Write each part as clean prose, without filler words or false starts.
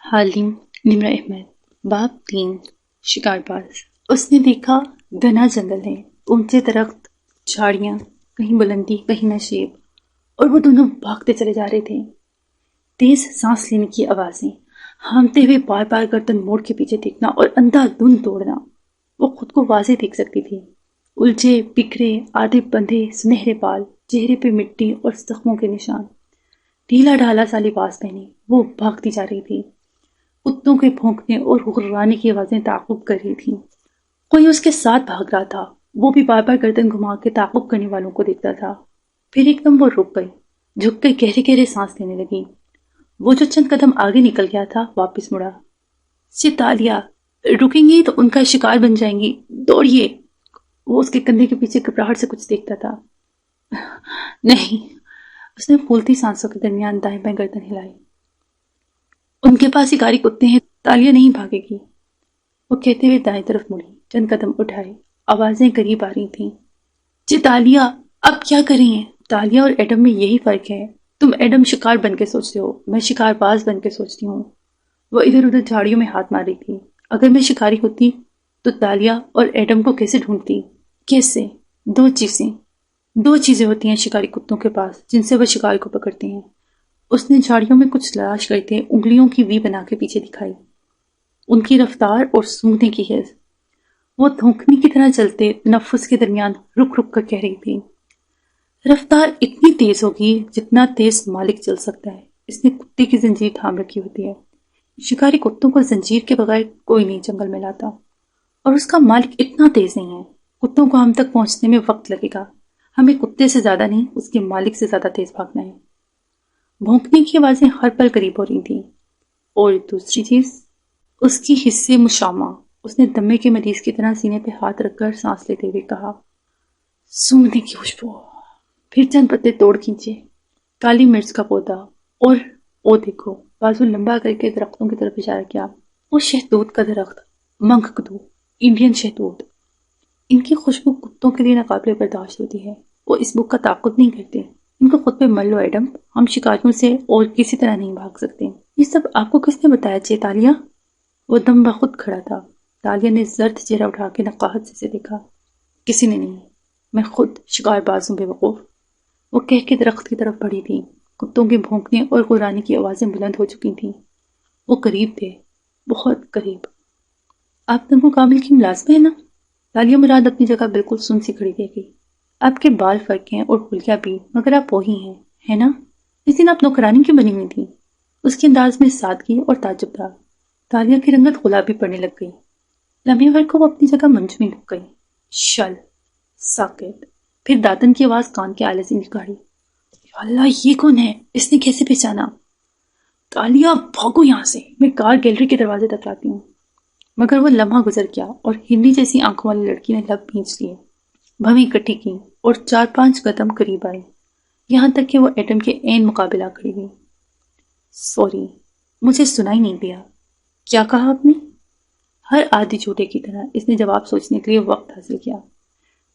حالم نمرہ احمد باب 3 شکار باز۔ اس نے دیکھا گھنا جنگل ہے، اونچے درخت، جھاڑیاں، کہیں بلندی کہیں نشیب، اور وہ دونوں بھاگتے چلے جا رہے تھے۔ تیز سانس لینے کی آوازیں، ہامتے ہوئے بار بار گردن موڑ کے پیچھے دیکھنا اور اندھا دھند دوڑنا۔ وہ خود کو واضح دیکھ سکتی تھی، الجھے بکھرے آدھے بندھے سنہرے بال، چہرے پہ مٹی اور زخموں کے نشان، ڈھیلا ڈھالا سا لباس پہنے وہ بھاگتی جا رہی تھی۔ کتوں کے بھونکنے اور غرانے کی آوازیں تعاقب کر رہی تھیں۔ کوئی اس کے ساتھ بھاگ رہا تھا، وہ بھی بار بار گردن گھما کے تعاقب کرنے والوں کو دیکھتا تھا۔ پھر ایک دم وہ رک گئی، جھک کے گہرے گہرے سانس لینے لگی۔ وہ جو چند قدم آگے نکل گیا تھا واپس مڑا۔ چتالیہ، رکیں گی تو ان کا شکار بن جائیں گی، دوڑیے۔ وہ اس کے کندھے کے پیچھے گھبراہٹ سے کچھ دیکھتا تھا۔ نہیں، اس نے پھولتی سانسوں کے درمیان دائیں بائیں گردن ہلائی۔ ان کے پاس شکاری کتے ہیں، تالیہ نہیں بھاگے گی۔ وہ کہتے ہوئے دائیں طرف مڑی، چند قدم اٹھائے، آوازیں قریب آ رہی تھیں۔ جی تالیہ، اب کیا کریں؟ تالیہ اور ایڈم میں یہی فرق ہے، تم ایڈم شکار بن کے سوچتے ہو، میں شکار باز بن کے سوچتی ہوں۔ وہ ادھر ادھر جھاڑیوں میں ہاتھ مار رہی تھی۔ اگر میں شکاری ہوتی تو تالیہ اور ایڈم کو کیسے ڈھونڈتی؟ کیسے؟ دو چیزیں ہوتی ہیں شکاری کتوں کے پاس جن سے وہ شکار کو پکڑتے ہیں۔ اس نے جھاڑیوں میں کچھ تلاش کرتے انگلیوں کی وی بنا کے پیچھے دکھائی۔ ان کی رفتار اور سونگھنے کی حس، وہ دھونکنے کی طرح چلتے تنفس کے درمیان رک رک کر کہہ رہی تھی۔ رفتار اتنی تیز ہوگی جتنا تیز مالک چل سکتا ہے۔ اس نے کتے کی زنجیر تھام رکھی ہوتی ہے۔ شکاری کتوں کو زنجیر کے بغیر کوئی نہیں جنگل میں لاتا، اور اس کا مالک اتنا تیز نہیں ہے۔ کتوں کو ہم تک پہنچنے میں وقت لگے گا، ہمیں کتے سے زیادہ نہیں، اس کے مالک سے زیادہ تیز بھاگنا ہے۔ بھونکنے کی آوازیں ہر پل قریب ہو رہی تھیں۔ اور دوسری چیز، اس کی حس مشامہ۔ اس نے دمے کے مریض کی طرح سینے پہ ہاتھ رکھ کر سانس لیتے ہوئے کہا، سونگھنے کی خوشبو۔ پھر چند پتے توڑ کھینچے، کالی مرچ کا پودا، اور او دیکھو، بازو لمبا کر کے درختوں کی طرف اشارہ کیا۔ وہ شہتوت کا درخت، منگکدو، انڈین شہتوت۔ ان کی خوشبو کتوں کے لیے ناقابل برداشت ہوتی ہے۔ وہ اس بک کا تعاقب نہیں کرتے۔ ان کو خود پہ مل لو ایڈم، ہم شکاریوں سے اور کسی طرح نہیں بھاگ سکتے۔ یہ سب آپ کو کس نے بتایا چے تالیہ؟ وہ دم بخود کھڑا تھا۔ تالیہ نے زرد چہرہ اٹھا کے نقاہت سے دیکھا۔ کسی نے نہیں، میں خود شکار باز ہوں بے وقوف۔ وہ کہہ کے درخت کی طرف بڑھی تھی۔ کتوں کے بھونکنے اور غرانے کی آوازیں بلند ہو چکی تھیں۔ وہ قریب تھے، بہت قریب۔ آپ تنگو کامل کی ملازمہ ہے نا؟ تالیہ مراد اپنی جگہ بالکل سن سی کھڑی رہ گئی۔ آپ کے بال فرق ہیں اور حلیہ بھی، مگر آپ وہی ہیں، ہے نا؟ اس دن آپ نوکرانی کی بنی ہوئی تھی۔ اس کے انداز میں سادگی اور تعجب تھا۔ تالیہ کی رنگت گلابی پڑنے لگ گئی۔ لمحے بھر کو وہ اپنی جگہ منجمد رک گئی۔ شل، ساکت۔ پھر داتن کی آواز کان کے آلے سے نکالی، یا اللہ، یہ کون ہے؟ اس نے کیسے پہچانا؟ تالیہ، بھاگو یہاں سے، میں کار گیلری کے دروازے تک لاتی ہوں۔ مگر وہ لمحہ گزر گیا اور ہندی جیسی آنکھوں والی لڑکی نے لب بھینچ لیے، بھویں اکٹھی کی اور 4-5 قدم قریب آئی، یہاں تک کہ وہ ایٹم کے عین مقابل آ کھڑی ہوئی۔ سوری، مجھے سنائی نہیں دیا۔ کیا کہا آپ نے؟ ہر آدھی جھوٹے کی طرح اس نے جواب سوچنے کے لیے وقت حاصل کیا۔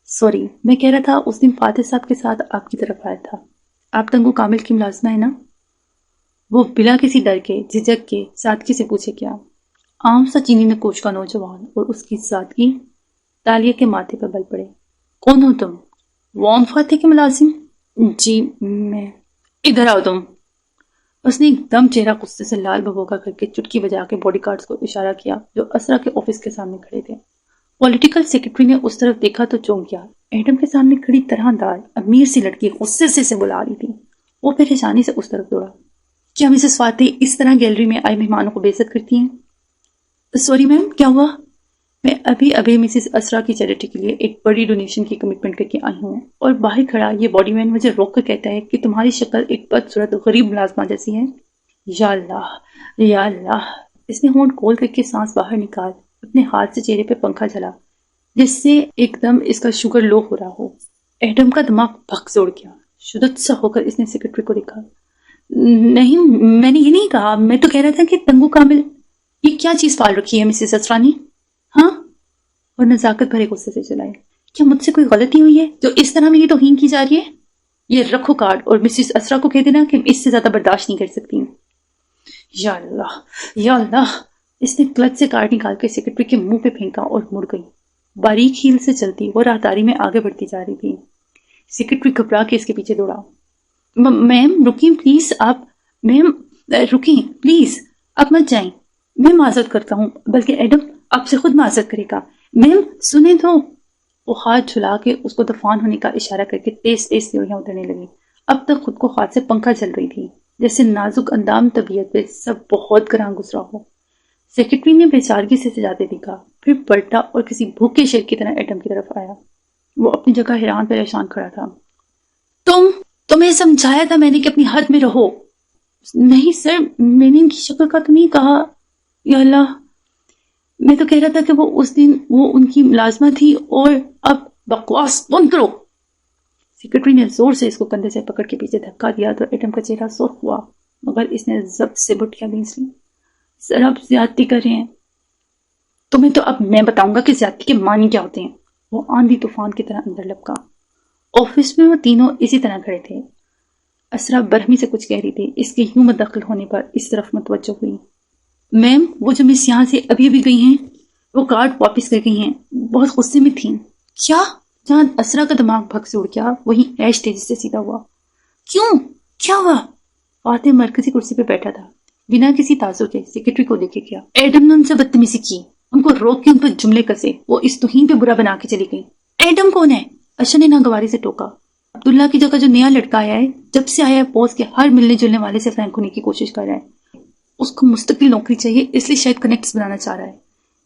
سوری، میں کہہ رہا تھا اس دن فاتح صاحب کے ساتھ آپ کی طرف آیا تھا۔ آپ تنگو کامل کی ملازمہ ہے نا؟ وہ بلا کسی ڈر کے، جھجک کے، سادگی سے پوچھے کیا؟ عام سا چینی نکوش کا نوجوان اور اس کی سادگی تالیہ کے ماتھے پر بل پڑے۔ کون ہو تم؟ وان فاتح کے ملازم؟ جی میں۔ ادھر آؤ تم۔ اس نے ایک دم چہرہ غصے سے لال بھگوگا کر کے چٹکی بجا کے باڈی گارڈز کو اشارہ کیا جو اسرا کے آفس کے سامنے کھڑے تھے۔ پولیٹیکل سیکرٹری نے اس طرف دیکھا تو چونک گیا۔ ایڈم کے سامنے کھڑی طرح دار امیر سی لڑکی غصے سے بلا رہی تھی۔ وہ پریشانی سے اس طرف دوڑا۔ کیا مسز فاتح اس طرح گیلری میں آئے مہمانوں کو بے عزت کرتی ہیں؟ سوری میم، کیا ہوا؟ میں ابھی مسز اسرا کی چیریٹی کے لیے ایک بڑی ڈونیشن کی کمٹمنٹ کر کے آئی ہوں، اور باہر کھڑا یہ باڈی مین مجھے روک کر کہتا ہے کہ تمہاری شکل ایک بدصورت غریب ملازمہ جیسی ہے۔ یا اللہ، یا اللہ۔ اس نے ہونٹ کھول کر کے سانس باہر نکال اپنے ہاتھ سے چہرے پہ پنکھا جلا جس سے ایک دم اس کا شوگر لو ہو رہا ہو۔ ایڈم کا دماغ بھگ دوڑ گیا۔ شدت سا ہو کر اس نے سیکرٹری کو دیکھا۔ نہیں، میں نے یہ نہیں کہا، میں تو کہہ رہا تھا کہ تنگو کامل، یہ کیا چیز پال رکھی ہے مسز اسرا نے؟ ہاں؟ اور نزاکت بھرے غصے سے چلائے، کیا مجھ سے کوئی غلطی ہوئی ہے جو اس طرح میری توہین کی جا رہی ہے؟ یہ رکھو کارڈ اور مسز اسرا کو کہہ دینا کہ اس سے زیادہ برداشت نہیں کر سکتی۔ یا اللہ یا اللہ! اس نے کلچ سے کارڈ نکال کے سیکرٹری کے منہ پہ پھینکا اور مڑ گئی. باریک ہیل سے چلتی وہ راہداری میں آگے بڑھتی جا رہی تھی. سیکرٹری گھبرا کے اس کے پیچھے دوڑا. میم رکیں پلیز، آپ میم رکیں پلیز، آپ مت جائیں. میں معذرت کرتا ہوں، بلکہ ایڈم آپ سے خود معذرت کرے گا. میم سنیں تو. وہ ہاتھ جھلا کے اس کو دفان ہونے کا اشارہ کر کے تیز تیز سیڑھیاں اترنے لگی. اب تک خود کو ہاتھ سے پنکھا چل رہی تھی، جیسے نازک اندام طبیعت پہ سب بہت گراں گزرا ہو. سیکرٹری نے بے چارگی سے سجاتے دیکھا، پھر پلٹا اور کسی بھوکے شیر کی طرح ایڈم کی طرف آیا. وہ اپنی جگہ حیران پریشان کھڑا تھا. تمہیں سمجھایا تھا میں نے کہ اپنی حد میں رہو. نہیں سر، میں نے ان کی شکل کا تو نہیں کہا. یا اللہ، میں تو کہہ رہا تھا کہ وہ اس دن وہ ان کی ملازمہ تھی اور اب بکواس بند کرو. سیکرٹری نے زور سے اس کو کندھے سے پکڑ کے پیچھے دھکا دیا تو ایڈم کا چہرہ سرخ ہوا، مگر اس نے ضبط سے بٹیاں بھینچ لی. سر آپ زیادتی کر رہے ہیں. تمہیں تو اب میں بتاؤں گا کہ زیادتی کے معنی کیا ہوتے ہیں. وہ آندھی طوفان کی طرح اندر لپکا. آفس میں وہ تینوں اسی طرح کھڑے تھے. اسرا برہمی سے کچھ کہہ رہی تھی. اس کے یوں مداخل ہونے پر اس طرف متوجہ ہوئی. میم وہ جو مس یہاں سے ابھی ابھی گئی ہیں وہ کارڈ واپس کر گئی ہیں، بہت غصے میں تھیں. کیا؟ جہاں اسرا کا دماغ بھگ سے اڑ گیا وہیں ایش تیزی سے سیدھا ہوا. کیوں؟ کیا ہوا؟ فاتح مرکزی کرسی پہ بیٹھا تھا، بنا کسی تاثر کے سیکرٹری کو دیکھے گیا. ایڈم نے ان سے بدتمیزی کی، ان کو روک کے ان پر جملے کسے. وہ اس توہین پہ برا بنا کے چلی گئی. ایڈم کون ہے؟ اشر نے ناگواری سے ٹوکا. عبداللہ کی جگہ جو نیا لڑکا آیا ہے، جب سے آیا ہے پوسٹ کے ہر ملنے جلنے والے سے فرینک ہونے کی کوشش کر رہا ہے. اس کو مستقل نوکری چاہیے، اس لیے شاید کنیکٹس بنانا چاہ رہا ہے.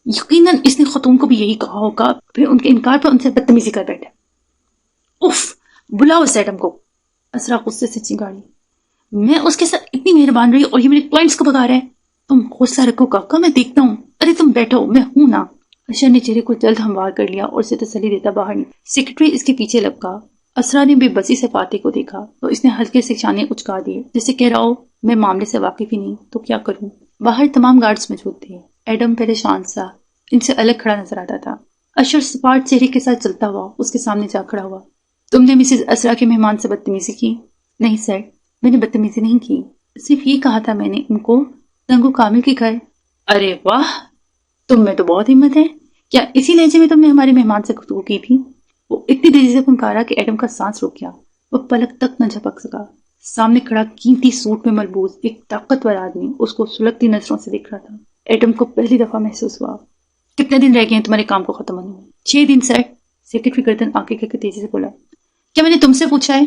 یقیناً اس نے خاتون کو بھی یہی کہا ہوگا، پھر ان کے انکار پر ان سے بدتمیزی کر بیٹھا. اف، بلاؤ اس ایڈم کو. اسرا غصے سے چنگاڑی. میں اس کے ساتھ اتنی مہربان رہی اور یہ میرے کلائنٹس کو بگا رہا ہے. تم حوصلہ رکھو کاکا، میں دیکھتا ہوں. ارے تم بیٹھو، میں ہوں نا. اشر نے چہرے کو جلد ہموار کر لیا اور اسے تسلی دیتا باہر نکلا. سیکرٹری اس کے پیچھے لپکا. اسرا نے بے بسی سے فاتح کو دیکھا تو اس نے ہلکے سے شانے اچکا دیے، جسے کہہ رہا ہو میں معاملے سے واقف ہی نہیں تو کیا کروں. باہر تمام گارڈز موجود تھے. ایڈم پریشان سا ان سے الگ کھڑا نظر آتا تھا. اشر سپاٹ چہرے کے ساتھ چلتا ہوا اس کے سامنے جا کھڑا ہوا. تم نے مسز اسرا کے مہمان سے بدتمیزی کی؟ نہیں سر، میں نے بدتمیزی نہیں کی، صرف یہ کہا تھا میں نے ان کو تنگو کامل کے گھر. ارے واہ، تم میں تو بہت ہمت ہے. کیا اسی لہجے میں تم نے ہمارے مہمان سے گفتگو کی تھی؟ وہ اتنی تیزی سے پھنکارا کہ ایڈم کا سانس رک گیا. وہ پلک تک نہ جھپک سکا. سامنے کھڑا قیمتی سوٹ میں ملبوس ایک طاقتور آدمی اس کو سلگتی نظروں سے دیکھ رہا تھا. ایڈم کو پہلی دفعہ محسوس ہوا. کتنے دن رہ گئے ہیں تمہارے کام کو ختم ہونے میں؟ 6 دن سر. سیکرٹری گردن آگے کر کے تیزی سے بولا. کیا میں نے تم سے پوچھا ہے؟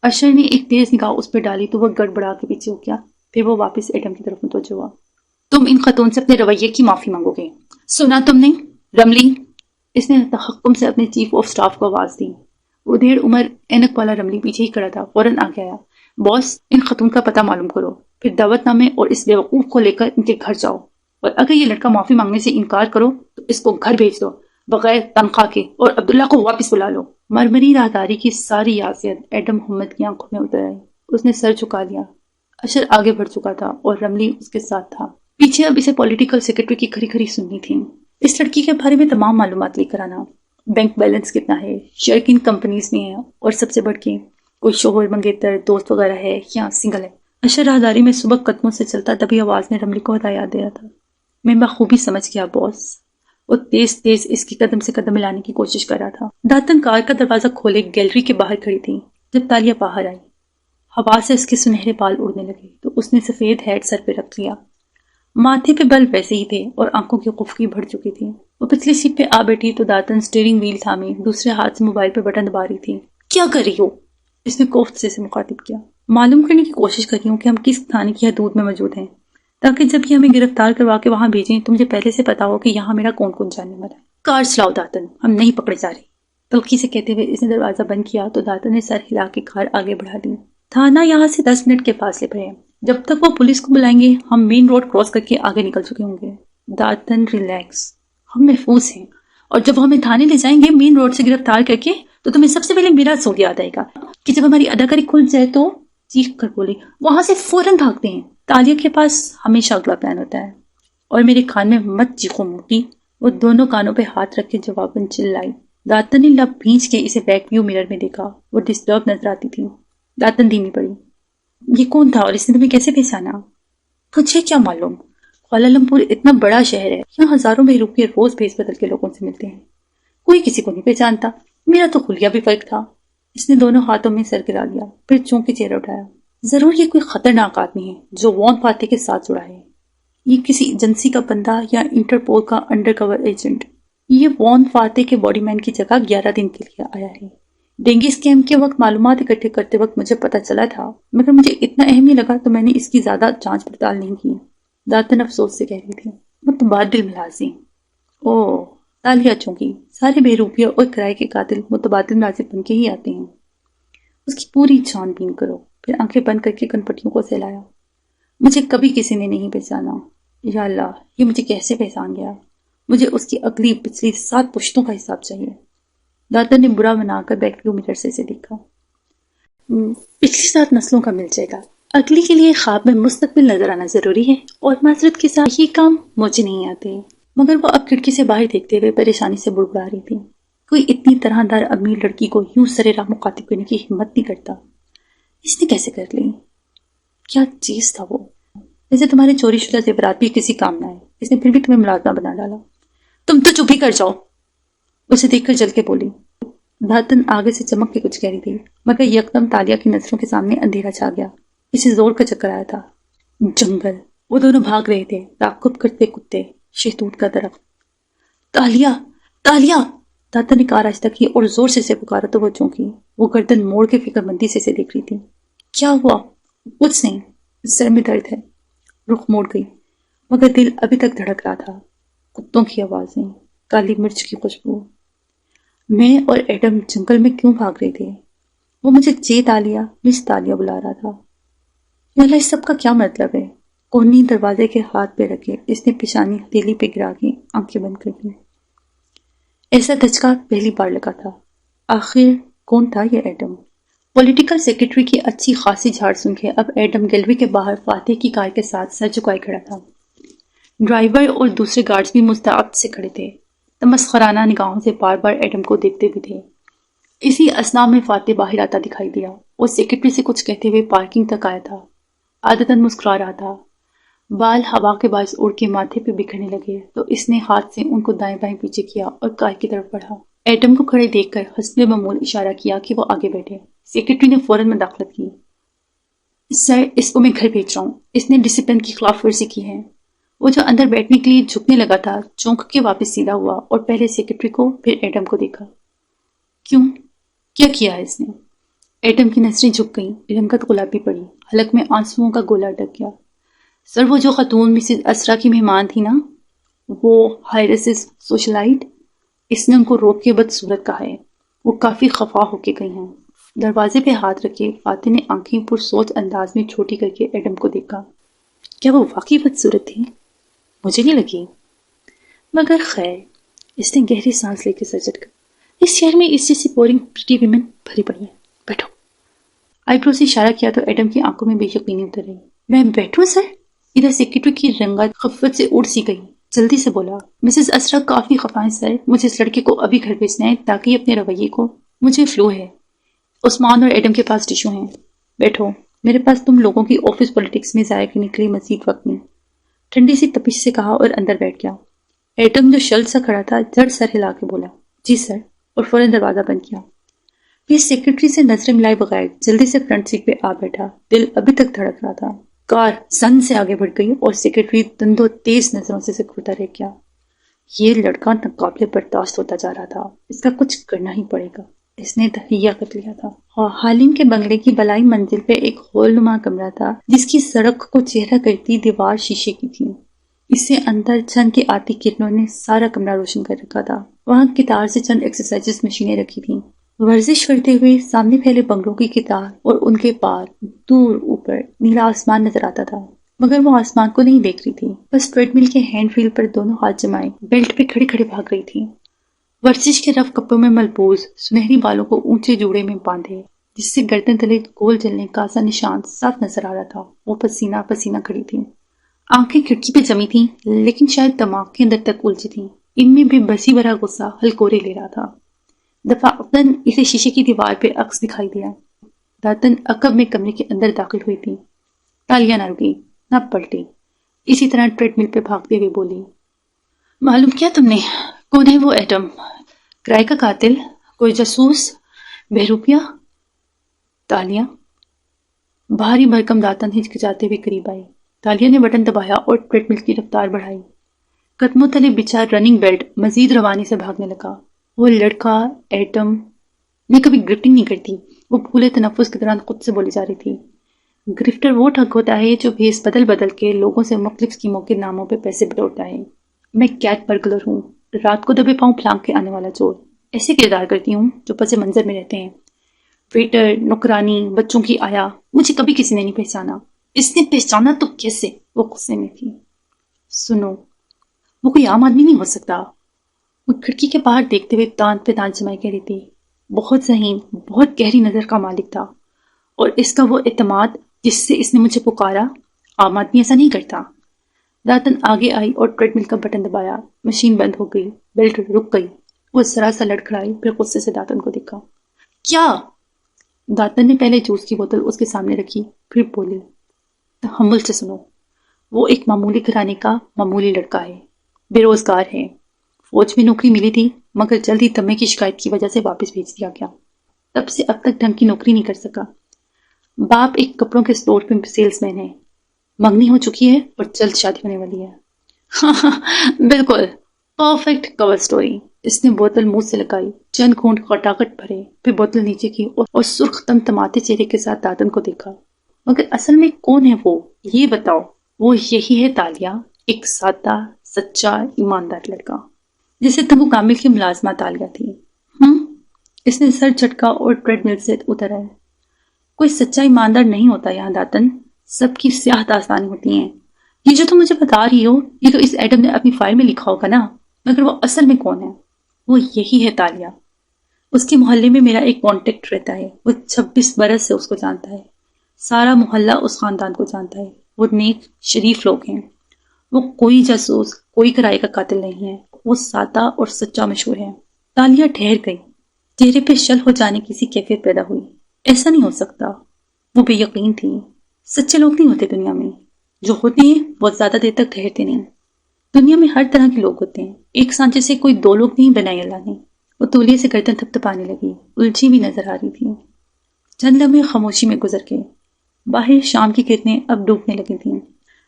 اشر نے ایک تیز نگاہ اس پہ ڈالی تو وہ گڑبڑا کے پیچھے ہو گیا. پھر وہ واپس ایڈم کی طرف متوجہ ہوا. تم ان خاتون سے اپنے رویے کی معافی مانگو گے. سنا تم نے رملی؟ اس نے تحکم سے اپنے چیف آف سٹاف کو آواز دی. وہ 1.5 عمر اینک والا رملی پیچھے ہی کھڑا تھا. فوراً آگے آیا. باس، ان خاتون کا پتہ معلوم کرو، پھر دعوت نامے اور اس بیوقوف کو لے کر ان کے گھر جاؤ، اور اگر یہ لڑکا معافی مانگنے سے انکار کرو تو اس کو گھر بھیج دو بغیر تنخواہ کے، اور عبداللہ کو واپس بلا لو. مرمری راہداری کی ساری یاسیت ایڈم محمد کی آنکھوں میں اتر آئی. اس نے سر جھکا لیا. اشر آگے بڑھ چکا تھا اور رملی اس کے ساتھ تھا. پیچھے اب اسے پولیٹیکل سیکرٹری کی کھری کھری سننی تھی. اس لڑکی کے بارے میں تمام معلومات لے کر آنا، بینک بیلنس کتنا ہے، شیئر کن کمپنیز میں ہے، اور سب سے بڑھ کے کوئی شوہر منگیتر دوست وغیرہ ہے یا سنگل ہے. اشر راہداری میں صبح قدموں سے چلتا تبھی آواز نے رملی کو ہدایات دے رہا تھا. میں بخوبی سمجھ گیا باس. وہ تیز تیز اس کی قدم سے قدم ملانے کی کوشش کر رہا تھا. داتن کار کا دروازہ کھولے گیلری کے باہر کھڑی تھی. جب تالیہ باہر آئی، ہوا سے اس کے سنہرے بال اڑنے لگے تو اس نے سفید ہیڈ سر پہ رکھ لیا. ماتھے پہ بل ویسے ہی تھے اور آنکھوں کی قفقی بڑھ چکی تھی. وہ پچھلی سیٹ پہ آ بیٹھی تو داتن سٹیئرنگ ویل تھامے دوسرے ہاتھ سے موبائل پہ بٹن دبا رہی تھی. کیا کر رہی ہو؟ اس نے کوفت سے مخاطب کیا. معلوم کرنے کی کوشش کر رہی ہوں کہ ہم کس تھانے کی حدود میں موجود ہیں، تاکہ جب یہ ہمیں گرفتار کروا کے وہاں بھیجیں تو مجھے پہلے سے پتا ہو کہ یہاں میرا کون کون جاننے والا ہے. کار چلاؤ داتن، ہم نہیں پکڑے جا رہے. تلخی سے کہتے ہوئے اس نے دروازہ بند کیا تو داتن نے سر ہلا کے کار آگے بڑھا دی. تھانہ یہاں سے 10 منٹ کے فاصلے پر ہے. جب تک وہ پولیس کو بلائیں گے ہم مین روڈ کراس کر کے آگے نکل چکے ہوں گے. داتن ریلیکس، ہم محفوظ ہیں، اور جب وہ ہمیں تھانے لے جائیں گے مین روڈ سے گرفتار کر کے تو تمہیں سب سے پہلے میرا سوگ یاد آئے گا کہ جب ہماری اداکاری کھل جائے تو چیخ کر بولی وہاں سے فوراً بھاگتے ہیں. تالیہ کے پاس ہمیشہ اگلا پلان ہوتا ہے. اور میرے کان میں مت چیخو موٹی. وہ دونوں کانوں پہ ہاتھ رکھ کے جواباً چلائی. داتن نے لب بھینچ کے اسے بیک ویو میرر میں دیکھا. وہ ڈسٹرب نظر آتی تھی. داتن دھیمی پڑی. یہ کون تھا اور اس نے تمہیں کیسے پہچانا؟ تجھے کیا معلوم؟ کوالالمپور اتنا بڑا شہر ہے، یہاں ہزاروں بہروپیے روز بھیس بدل کے لوگوں سے ملتے ہیں، کوئی کسی کو نہیں پہچانتا۔ میرا تو خلیہ بھی فرق تھا۔ اس نے دونوں ہاتھوں میں سر گرا لیا، پھر چونک کے چہرہ اٹھایا۔ ضرور یہ کوئی خطرناک آدمی ہے جو وان فاتح کے ساتھ جڑا ہے، یہ کسی ایجنسی کا بندہ یا انٹرپول کا انڈر کور ایجنٹ۔ یہ وان فاتح کے باڈی مین کی جگہ 11 دن کے لیے آیا ہے۔ ڈینگی اسکیم کے وقت معلومات اکٹھے کرتے وقت مجھے پتہ چلا تھا، مگر مجھے اتنا اہم نہیں لگا تو میں نے اس کی زیادہ جانچ پڑتال نہیں کی۔ داتن افسوس سے کہہ رہی تھی۔ متبادل ملازم۔ اوہ، تالیہ چونکی۔ سارے بے روپیہ اور کرائے کے قاتل متبادل ملازم بن کے ہی آتے ہیں۔ اس کی پوری چھان بین کرو۔ پھر آنکھیں بند کر کے کن پٹیوں کو سہلایا۔ مجھے کبھی کسی نے نہیں پہچانا۔ یا اللہ، یہ مجھے کیسے پہچان گیا؟ مجھے اس کی اگلی پچھلی 7 پشتوں کا حساب چاہیے۔ داتا نے برا بنا کر بیک ویو میرر سے دیکھا۔ پچھلی 7 نسلوں کا مل جائے گا۔ اگلی کے لیے خواب میں مستقبل نظر آنا ضروری ہے، اور معذرت کے ساتھ یہ کام مجھے نہیں آتے۔ مگر وہ اب کھڑکی سے باہر دیکھتے ہوئے پریشانی سے بڑبڑا رہی تھی۔ کوئی اتنی طرح دار امیر لڑکی کو یوں سرے راہ مخاطب کرنے کی ہمت نہیں کرتا۔ اس نے کیسے کر لی؟ کیا چیز تھا وہ؟ جیسے تمہارے چوری شدہ زیورات بھی کسی کام نہ آئے، اس نے پھر بھی تمہیں ملازمہ بنا ڈالا۔ تم تو چپ ہی کر جاؤ، اسے دیکھ کر جل کے بولی۔ دھاتن آگے سے چمک کے کچھ کہہ رہی تھی، مگر یکدم تالیہ کی نظروں کے سامنے اندھیرا چھا گیا۔ اسے زور کا چکر آیا تھا۔ جنگل، وہ دونوں بھاگ رہے تھے، تعاقب کرتے کتے، شہتوت کا درخت۔ تالیہ، تالیہ! داتا نے کار آہستہ کی اور زور سے پکارا تو وہ چونکی۔ وہ گردن موڑ کے فکر مندی سے اسے دیکھ رہی تھی۔ کیا ہوا؟ کچھ نہیں، سر میں درد ہے۔ رخ موڑ گئی، مگر دل ابھی تک دھڑک رہا تھا۔ کتوں کی آوازیں، کالی مرچ کی خوشبو۔ میں اور ایڈم جنگل میں کیوں بھاگ رہے تھے؟ وہ مجھے تالیہ، مس تالیہ بلا رہا تھا۔ یا اللہ، اس سب کا کیا مطلب ہے؟ کونی دروازے کے ہاتھ پہ رکھے اس نے پیشانی ہتھیلی پہ گرا کے آنکھیں بند کر دی۔ ایسا دھچکا پہلی بار لگا تھا۔ آخر کون تھا یہ ایڈم؟ پولیٹیکل سیکرٹری کی اچھی خاصی جھاڑ سن کے اب ایڈم گیلری کے باہر فاتح کی کار کے ساتھ سر جھکائے کھڑا تھا۔ ڈرائیور اور دوسرے گارڈز بھی مستعد سے کھڑے تھے، تمسخرانہ نگاہوں سے بار بار ایڈم کو دیکھتے بھی تھے۔ اسی اثنا میں فاتح باہر آتا دکھائی دیا اور سیکرٹری سے کچھ کہتے ہوئے پارکنگ تک آیا تھا۔ عادتاً مسکرا رہا تھا۔ بال ہوا کے باعث اڑ کے ماتھے پہ بکھرنے لگے تو اس نے ہاتھ سے ان کو دائیں بائیں پیچھے کیا اور کار کی طرف بڑھا۔ ایڈم کو کھڑے دیکھ کر حسب معمول اشارہ کیا کہ وہ آگے بیٹھے۔ سیکرٹری نے فوراً مداخلت کی۔ سر، اس کو میں گھر بھیج رہا ہوں، اس نے ڈسپلن کی خلاف ورزی کی ہے۔ وہ جو اندر بیٹھنے کے لیے جھکنے لگا تھا چونک کے واپس سیدھا ہوا اور پہلے سیکرٹری کو پھر ایڈم کو دیکھا۔ کیوں؟ کیا کیا ہے اس نے؟ ایڈم کی نظریں جھک گئیں، رنگت گلابی پڑی، حلق میں آنسوؤں کا گولا اٹک گیا۔ سر، وہ جو خاتون مسز اسرا کی مہمان تھی نا، وہ ہائی ریسس سوشلائٹ، اس نے ان کو روک کے بدصورت کہا ہے۔ وہ کافی خفا ہو کے گئی ہیں۔ دروازے پہ ہاتھ رکھے فاتح نے آنکھیں پر سوچ انداز میں چھوٹی کر کے ایڈم کو دیکھا۔ کیا وہ واقعی بدصورت تھی؟ مجھے نہیں لگی، مگر خیر۔ اس نے گہری سانس لے کے سر جھٹکا۔ اس شہر میں اس جیسی بورنگ پریٹی ویمن بھری پڑی ہیں، بیٹھو۔ آئی برو سے اشارہ کیا تو ایڈم کی آنکھوں میں بے یقینی اتر رہی۔ میں بیٹھوں سر؟ ادھر سیکرٹری کی رنگت خفت سے اڑ سی گئی، جلدی سے بولا۔ مسز اسرا کافی خفا ہے سر، مجھے اس لڑکے کو ابھی گھر بھیجنا ہے تاکہ اپنے رویے کو، مجھے فلو ہے۔ عثمان اور ایڈم کے پاس ٹیشو ہیں۔ بیٹھو، میرے پاس تم لوگوں کی آفس پولیٹکس میں ضائع کرنے کے لیے مزید وقت نہیں۔ ٹھنڈی سی تپش سے کہا اور اندر بیٹھ گیا۔ ایڈم جو شل سا کھڑا تھا جڑ سر ہلا کے بولا، جی سر، اور فوراً دروازہ بند کیا۔ پھر سیکرٹری سے نظریں ملائے بغیر جلدی سے فرنٹ سیٹ پہ آ بیٹھا۔ دل ابھی تک دھڑک رہا تھا۔ کار زن سے آگے بڑھ گئی اور سیکرٹری دندوں تیز نظروں سے گھورتا رہ گیا۔ یہ لڑکا ناقابل برداشت ہوتا جا رہا تھا، اس کا کچھ کرنا ہی پڑے گا، اس نے تہیہ کر لیا تھا۔ حالیم کے بنگلے کی بلائی منزل پہ ایک ہول نما کمرہ تھا جس کی سڑک کو چہرہ کرتی دیوار شیشے کی تھی۔ اس سے اندر چند کی آتی کرنوں نے سارا کمرہ روشن کر رکھا تھا۔ وہاں کتار سے چند ایکسرسائز مشینیں رکھی تھیں۔ ورزش کرتے ہوئے سامنے پھیلے بنگلوں کی کتار اور ان کے پار دور اوپر نیلا آسمان نظر آتا تھا، مگر وہ آسمان کو نہیں دیکھ رہی تھی، بس ٹریڈ مل کے ہینڈ ویل پر دونوں ہاتھ جمائے بیلٹ پہ کھڑے کھڑے بھاگ رہی تھی۔ ورزش کے رف کپڑوں میں ملبوس سنہری بالوں کو اونچے جوڑے میں باندھے، جس سے گردن تلے گول جلنے کا سا نشان صاف نظر آ رہا تھا۔ وہ پسینہ پسینہ کھڑی تھی، آنکھیں کھڑکی پہ جمی تھیں لیکن شاید دماغ کے اندر تک الجھی تھیں۔ ان میں بھی بسی بھرا غصہ ہلکورے لے رہا تھا۔ دفعتاً اسے شیشے کی دیوار پہ عکس دکھائی دیا۔ داتن عقب میں کمرے کے اندر داخل ہوئی تھی۔ تالیہ نہ رکی، نہ پلٹی، اسی طرح ٹریڈ مل پہ بھاگتے ہوئے بولی، معلوم کیا تم نے کون ہے وہ ایٹم؟ کرائے کا قاتل؟ کوئی جاسوس؟ بہروپیہ؟ تالیہ بھاری بھرکم داتن ہچکچاتے ہوئے قریب آئی۔ تالیہ نے بٹن دبایا اور ٹریڈ مل کی رفتار بڑھائی۔ قدموں تلے بچھا رننگ بیلٹ مزید روانی سے بھاگنے لگا۔ وہ لڑکا ایٹم میں کبھی گرفٹنگ نہیں کرتی، وہ پھولے تنفس کے دوران خود سے بولی جا رہی تھی۔ گرفٹر وہ ٹھگ ہوتا ہے جو بھیس بدل بدل کے لوگوں سے مختلف اسکیموں کے ناموں پہ پیسے بٹورتا ہے۔ میں کیٹ برگلر ہوں، رات کو دبے پاؤں پھلانگ کے آنے والا چور۔ ایسے کردار کرتی ہوں جو پس منظر میں رہتے ہیں، ویٹر، نوکرانی، بچوں کی آیا۔ مجھے کبھی کسی نے نہیں پہچانا۔ اس نے پہچانا تو کیسے؟ وہ غصے میں تھی۔ سنو، وہ کوئی عام آدمی نہیں ہو سکتا۔ وہ کھڑکی کے باہر دیکھتے ہوئے دانت پہ دانت جمائے کہہ رہی تھی۔ بہت ذہین، بہت گہری نظر کا مالک تھا، اور اس کا وہ اعتماد جس سے اس نے مجھے پکارا، عام آدمی ایسا نہیں کرتا۔ داتن آگے آئی اور ٹریڈ مل کا بٹن دبایا۔ مشین بند ہو گئی، بیلٹ رک گئی۔ وہ ذرا سا لڑکھڑائی، پھر غصے سے داتن کو دیکھا۔ کیا؟ داتن نے پہلے جوس کی بوتل اس کے سامنے رکھی، پھر بولی، تحمل سے سنو۔ وہ ایک معمولی گھرانے کا معمولی لڑکا ہے، بے روزگار ہے۔ فوج میں نوکری ملی تھی مگر جلد ہی دمے کی شکایت کی وجہ سے واپس بھیج دیا گیا۔ تب سے اب تک ڈھنگ کی نوکری نہیں کر سکا۔ باپ ایک کپڑوں کے اسٹور پہ سیلز مین ہے، منگنی ہو چکی ہے اور جلد شادی ہونے والی ہے۔ ہاں بالکل، پرفیکٹ کور سٹوری۔ اس نے بوتل منہ سے لگائی، چند گھونٹ کھٹاکھٹ بھرے، پھر بوتل نیچے کی اور سرخ تمتماتے چہرے کے ساتھ داتن کو دیکھا۔ مگر اصل میں کون ہے وہ؟ یہ بتاؤ۔ وہ یہی ہے تالیہ، ایک سادہ، سچا، ایماندار لڑکا، جسے تنگو کامل کی ملازمہ تالیہ تھی۔ اس نے سر جھٹکا اور ٹریڈ مل سے اتر آئے۔ کوئی سچا ایماندار نہیں ہوتا یہاں داتن، سب کی سیاہ داستانیں ہوتی ہیں۔ یہ جو تم مجھے بتا رہی ہو، یہ تو اس ایڈم نے اپنی فائل میں لکھا ہوگا نا، مگر وہ اصل میں کون ہے؟ وہ یہی ہے تالیہ۔ اس کے محلے میں میرا ایک کانٹیکٹ رہتا ہے، وہ 26 برس سے اس کو جانتا ہے۔ سارا محلہ اس خاندان کو جانتا ہے۔ وہ نیک شریف لوگ ہیں۔ وہ کوئی جاسوس، کوئی کرائے کا قاتل نہیں ہے۔ وہ سادہ اور سچا مشہور ہے۔ تالیہ ٹھہر گئی، چہرے پہ شل ہو جانے کی سی کیفیت پیدا ہوئی۔ ایسا نہیں ہو سکتا۔ وہ بے یقین تھی۔ سچے لوگ نہیں ہوتے دنیا میں، جو ہوتے ہیں وہ زیادہ دیر تک ٹھہرتے نہیں۔ دنیا میں ہر طرح کے لوگ ہوتے ہیں، ایک سانچے سے کوئی دو لوگ نہیں بنائے اللہ نے۔ وہ تولیے سے گردن تھپتھپانے لگی، الجھی بھی نظر آ رہی تھی۔ چند لمحے خاموشی میں گزر گئے۔ باہر شام کی کرنیں اب ڈوبنے لگی تھیں۔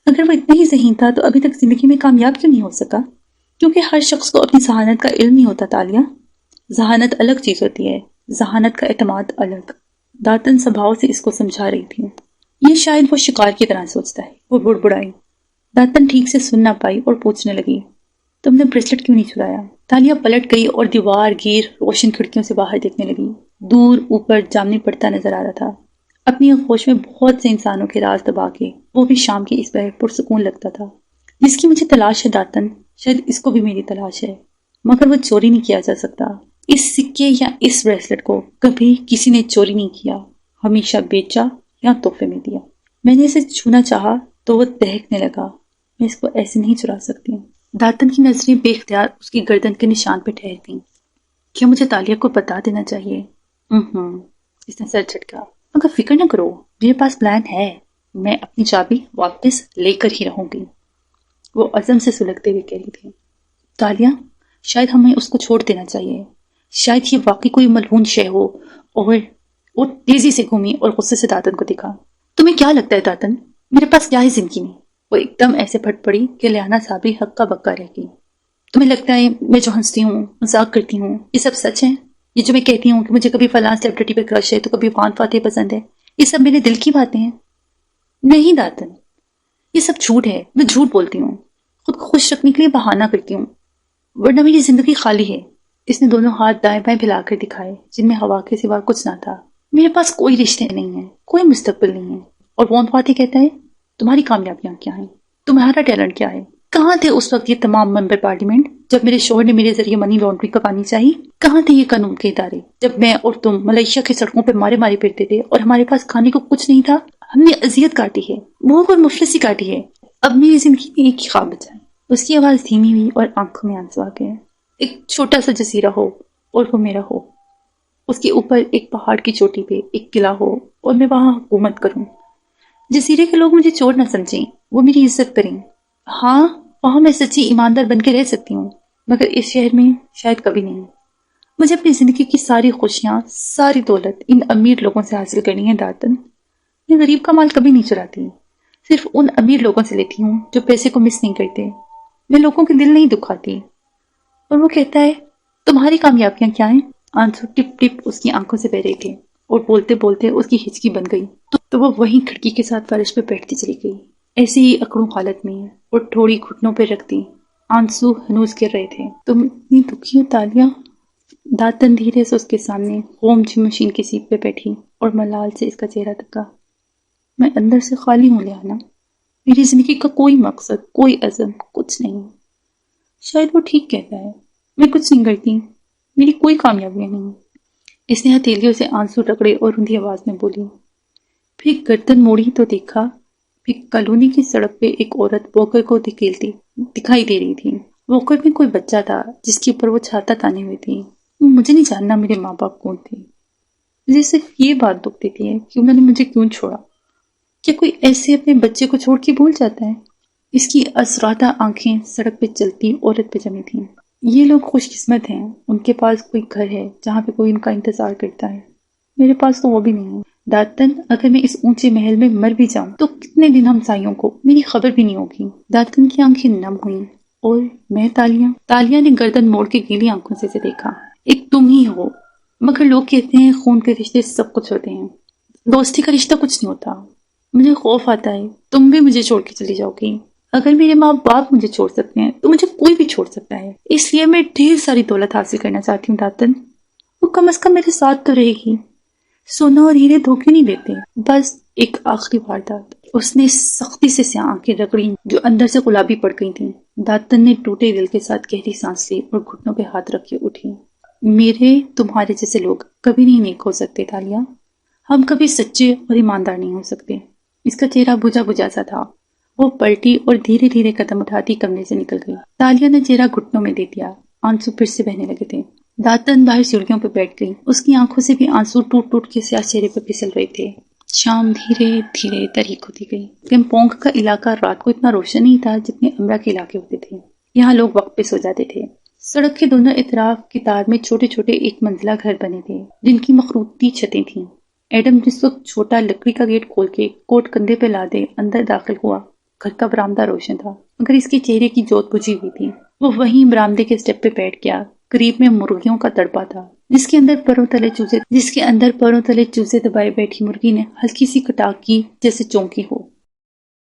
اگر وہ اتنا ہی ذہین تھا تو ابھی تک زندگی میں کامیاب کیوں نہیں ہو سکا؟ کیونکہ ہر شخص کو اپنی ذہانت کا علم نہیں ہوتا تالیہ۔ ذہانت الگ چیز ہوتی ہے، ذہانت کا اعتماد الگ۔ داتن سبھاؤ سے اس کو سمجھا رہی تھی۔ یہ شاید وہ شکار کی طرح سوچتا ہے، وہ بڑبڑائی۔ داتن ٹھیک سے سن نہ پائی اور پوچھنے لگی، تم نے بریسلٹ کیوں نہیں چرایا؟ تالیہ پلٹ گئی اور دیوار گیر روشن کھڑکیوں سے باہر دیکھنے لگی۔ دور اوپر جامنی پڑتا نظر آ رہا تھا۔ اپنی ہوش میں بہت سے انسانوں کے راز دبا کے وہ بھی شام کی اس بہر پرسکون لگتا تھا۔ جس کی مجھے تلاش ہے داتن، شاید اس کو بھی میری تلاش ہے، مگر وہ چوری نہیں کیا جا سکتا۔ اس سکے یا اس بریسلٹ کو کبھی کسی نے چوری نہیں کیا، ہمیشہ بیچا یا تحفے میں دیا۔ میں نے اسے چھونا چاہا تو وہ دہکنے لگا، میں اس کو ایسے نہیں چرا سکتی ہوں۔ داتن کی نظریں بے اختیار اس کی گردن کے نشان پہ ٹھہر گئیں۔ کیا مجھے تالیہ کو بتا دینا چاہیے؟ اس نے سر جھٹکا۔ مگر فکر نہ کرو، میرے پاس پلان ہے، میں اپنی چابی واپس لے کر ہی رہوں گی۔ وہ عزم سے سلگتے ہوئے کہہ رہی تھی۔ تالیہ، شاید ہمیں اس کو چھوڑ دینا چاہیے، شاید یہ واقعی کوئی ملعون شے ہو۔ اور وہ تیزی سے گھومی اور غصے سے داتن کو دیکھا۔ تمہیں کیا لگتا ہے داتن، میرے پاس کیا ہے زندگی میں؟ وہ ایک دم ایسے پھٹ پڑی کہ لیانا صابری ہکا بکا رہ گئی۔ تمہیں لگتا ہے میں جو ہنستی ہوں، مذاق کرتی ہوں، یہ سب سچ ہے؟ یہ جو میں کہتی ہوں کہ مجھے کبھی فلاں سیلیبریٹی پہ کرش ہے تو کبھی عرفان فاتح پسند ہے، یہ سب میرے دل کی باتیں ہیں؟ نہیں داتن، یہ سب جھوٹ ہے، میں جھوٹ بولتی ہوں، خود کو خوش رکھنے کے لیے بہانہ کرتی ہوں، ورنہ میری زندگی خالی ہے۔ اس نے دونوں ہاتھ دائیں بائیں پھیلا کر دکھائے جن میں ہوا کے سوا کچھ نہ تھا۔ میرے پاس کوئی رشتے نہیں ہیں، کوئی مستقبل نہیں ہے۔ اور عرفان فاتح کہتا ہے تمہاری کامیابیاں کیا ہیں، تمہارا ٹیلنٹ کیا ہے؟ کہاں تھے اس وقت یہ تمام ممبر پارلیمنٹ جب میرے شوہر نے میرے ذریعے منی لانڈرنگ کروانی چاہی؟ کہاں تھے یہ قانون کے ادارے جب میں اور تم ملیشیا کی سڑکوں پہ مارے مارے پھرتے تھے اور ہمارے پاس کھانے کو کچھ نہیں تھا؟ ہم نے اذیت کاٹی ہے، بھوک اور مفلسی کاٹی ہے۔ اب میری زندگی میں ایک ہی خواب بچا ہے۔ اس کی آواز دھیمی ہوئی اور آنکھوں میں آنسو آ گئے۔ ایک چھوٹا سا جزیرہ ہو اور وہ میرا ہو، اس کے اوپر ایک پہاڑ کی چوٹی پہ ایک قلعہ ہو اور میں وہاں حکومت کروں۔ جزیرے کے لوگ مجھے چور نہ سمجھیں، وہ میری عزت کریں۔ ہاں، وہاں میں سچی ایماندار بن کے رہ سکتی ہوں، مگر اس شہر میں شاید کبھی نہیں۔ مجھے اپنی زندگی کی ساری خوشیاں، ساری دولت ان امیر لوگوں سے حاصل کرنی ہے داتن۔ میں غریب کا مال کبھی نہیں چراتی، صرف ان امیر لوگوں سے لیتی ہوں جو پیسے کو مس نہیں کرتے۔ میں لوگوں کے دل نہیں دکھاتی۔ اور وہ کہتا ہے، تمہاری کامیابیاں کیا ہیں؟ آنسو ٹپ ٹپ اس کی آنکھوں سے بہ رہے تھے اور بولتے بولتے اس کی ہچکی بن گئی تو وہ وہیں کھڑکی کے ساتھ فرش پہ بیٹھتی چلی گئی، ایسی ہی اکڑوں حالت میں اور تھوڑی گھٹنوں پہ رکھتی۔ آنسو ہنوز گر رہے تھے۔ تم اتنی دکھی ہو تالیہ؟ داتن دھیرے سے اس کے سامنے ہوم جی مشین کی سیٹ پہ بیٹھی اور ملال سے اس کا چہرہ تکا۔ میں اندر سے خالی ہوں لیانا، میری زندگی کا کوئی مقصد، کوئی عزم، کچھ نہیں۔ شاید وہ ٹھیک کہتا ہے، میں کچھ نہیں کرتی، میری کوئی کامیابیاں نہیں۔ اس نے ہتھیلیوں سے آنسو رگڑے اور رندھی آواز میں بولی۔ پھر گردن موڑی تو دیکھا، پھر کالونی کی سڑک پہ ایک عورت واکر کو دھکیلتی دکھائی دے رہی تھی۔ واکر میں کوئی بچہ تھا جس کے اوپر وہ چھاتا تانے ہوئی تھی۔ مجھے نہیں جاننا میرے ماں باپ کون تھے، مجھے صرف یہ بات دکھ دیتی ہے کہ انہوں نے مجھے کیوں چھوڑا۔ کیا کوئی ایسے اپنے بچے کو چھوڑ کے بھول جاتا ہے؟ اس کی ازرادہ آنکھیں سڑک پہ چلتی عورت پہ جمی تھیں۔ یہ لوگ خوش قسمت ہیں، ان کے پاس کوئی گھر ہے جہاں پہ کوئی ان کا انتظار کرتا ہے۔ میرے پاس تو وہ بھی نہیں ہے۔ داتن، اگر میں اس اونچے محل میں مر بھی جاؤں تو کتنے دن ہمسائیوں کو میری خبر بھی نہیں ہوگی۔ داتن کی آنکھیں نم ہوئیں۔ اور میں تالیہ نے گردن موڑ کے گیلی آنکھوں سے دیکھا۔ ایک تم ہی ہو، مگر لوگ کہتے ہیں خون کے رشتے سب کچھ ہوتے ہیں، دوستی کا رشتہ کچھ نہیں ہوتا۔ مجھے خوف آتا ہے تم بھی مجھے چھوڑ کے چلی جاؤ گی۔ اگر میرے ماں باپ مجھے چھوڑ سکتے ہیں تو مجھے کوئی بھی چھوڑ سکتا ہے، اس لیے میں ڈھیر ساری دولت حاصل کرنا چاہتی ہوں داتن۔ وہ کم از کم میرے ساتھ تو رہے گی۔ سونا اور ہیرے دھوکے نہیں دیتے۔ بس ایک آخری واردات۔ اس نے سختی سے سیاہ آنکھیں رگڑی جو اندر سے گلابی پڑ گئی تھیں۔ داتن نے ٹوٹے دل کے ساتھ گہری سانس لی اور گھٹنوں پہ ہاتھ رکھ کے اٹھی۔ میرے تمہارے جیسے لوگ کبھی نہیں نیک ہو سکتے تالیہ، ہم کبھی سچے اور ایماندار نہیں ہو سکتے۔ اس کا چہرہ بجھا بجھا سا تھا۔ وہ پلٹی اور دھیرے دھیرے قدم اٹھاتی کمرے سے نکل گئی۔ تالیہ نے چہرہ گھٹنوں میں دے دیا۔ آنسو پھر سے بہنے لگے تھے۔ داتن باہر سیڑھیوں پہ بیٹھ گئی، اس کی آنکھوں سے بھی آنسو ٹوٹ ٹوٹ کے سیاہ چہرے پہ پھسل رہے تھے۔ شام دھیرے دھیرے تاریک ہوتی گئی۔ کمپونگ کا علاقہ رات کو اتنا روشن نہیں تھا جتنے امرا کے علاقے ہوتے تھے۔ یہاں لوگ وقت پہ سو جاتے تھے۔ سڑک کے دونوں اطراف قطار میں چھوٹے چھوٹے ایک منزلہ گھر بنے تھے جن کی مخروطی چھتیں تھیں۔ ایڈم جس وقت چھوٹا لکڑی کا گیٹ کھول کے کوٹ کندھے پہ لادے اندر داخل ہوا، گھر کا برآمدہ روشن تھا مگر اس کے چہرے کی جوت بجھی ہوئی تھی۔ وہ وہیں برآمدے کے اسٹیپ پہ بیٹھ گیا۔ قریب میں مرغیوں کا تڑپا تھا جس کے اندر پروں تلے چوزے دبائے بیٹھی مرغی نے ہلکی سی کٹاکی جیسے چونکی ہو۔